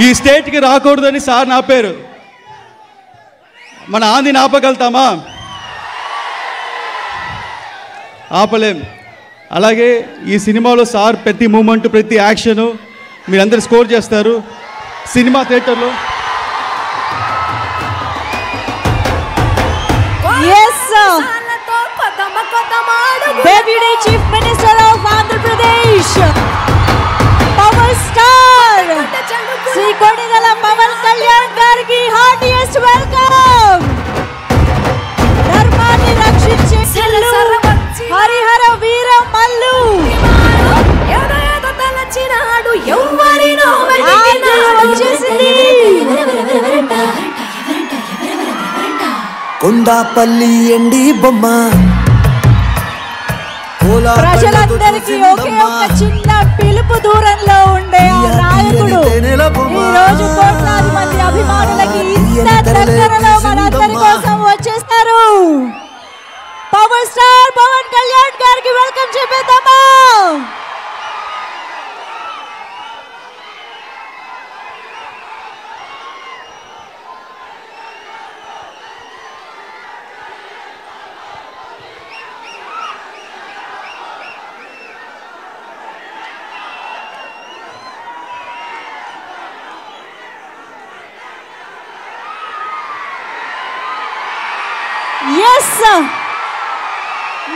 ఈ స్టేట్కి రాకూడదని సార్ ఆపారు. మన ఆంధ్రని ఆపగలుగుతామా? ఆపలేం. అలాగే ఈ సినిమాలో సార్ ప్రతి మూమెంట్, ప్రతి యాక్షను మీరందరూ స్కోర్ చేస్తారు సినిమా థియేటర్లో. Deputy Chief Minister of Andhra Pradesh, Power Star, Sri Kodidala Pawan Kalyan gariki heartiest welcome. Dharmani rakshinche Sallu, Harihara Veera Mallu, Yada Yada Talachinadu, Yavvarino Vettinaadu. Kondapalli ఎండి బొమ్మ ప్రజలందరికీ ఒకే ఒక చిన్న పిలుపు దూరంలో ఉండే ఆ నాయకుడు ఈ రోజు కోట్లాది మంది అభిమానులకి ఇంత దగ్గరలో మనందరి కోసం వచ్చేస్తారు. పవర్ స్టార్ పవన్ కళ్యాణ్ గారికి వెల్కమ్ చెప్పేద్దామా?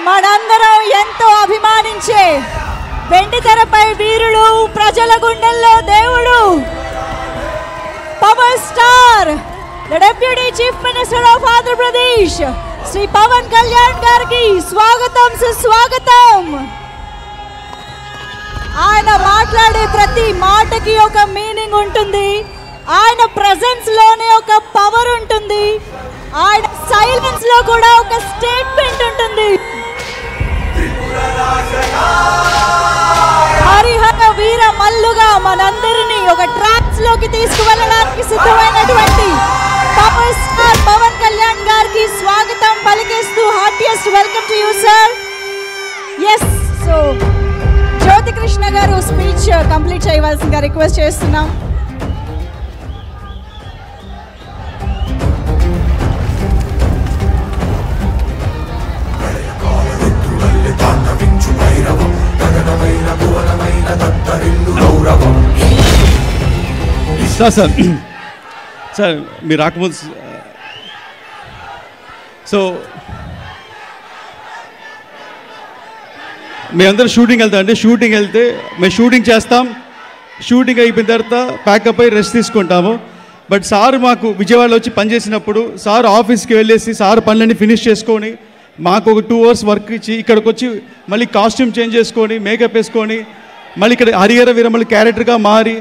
మనందరం ఎంతో అభిమానించే వెండితెరపై వీరుడు, ప్రజల గుండెల్లో దేవుడు, power star the deputy chief minister of Andhra Pradesh Shri Pawan Kalyan గారికి స్వాగతం, సుస్వాగతం. ఆయన మాట్లాడే ప్రతి మాటకి ఒక మీనింగ్ ఉంటుంది. ఆయన ప్రెజెన్స్ లోనే ఒక పవర్ ఉంటుంది. ఆయన సైలెన్స్ లో కూడా ఒక స్టేట్మెంట్ ఉంటుంది. హరిహర వీర మల్లుగా మనందరినీ ఒక ట్రాక్స్ లోకి తీసుకువెళ్ళడానికి సిద్ధమైనటువంటి పవర్ స్టార్ పవన్ కళ్యాణ్ గారికి స్వాగతం పలికేస్తూ heartiest welcome to you sir. Yes, so Jyothi Krishna గారు స్పీచ్ కంప్లీట్ చేయవలసిందిగా రిక్వెస్ట్ చేస్తున్నాం. సార్ సార్ మీరు రాకముందు సో మేమందరం షూటింగ్ వెళ్తామండి. షూటింగ్ వెళ్తే మేము షూటింగ్ చేస్తాం. షూటింగ్ అయిపోయిన తర్వాత ప్యాకప్ అయ్యి రెస్ట్ తీసుకుంటాము. బట్ సార్ మాకు విజయవాడలో వచ్చి పనిచేసినప్పుడు సార్ ఆఫీస్కి వెళ్ళేసి సార్ పనులన్నీ ఫినిష్ చేసుకొని మాకు ఒక 2 hours వర్క్ ఇచ్చి ఇక్కడికి వచ్చి మళ్ళీ కాస్ట్యూమ్ చేంజ్ చేసుకొని మేకప్ వేసుకొని మళ్ళీ ఇక్కడ హరిహర వీరమల్లు క్యారెక్టర్గా మారి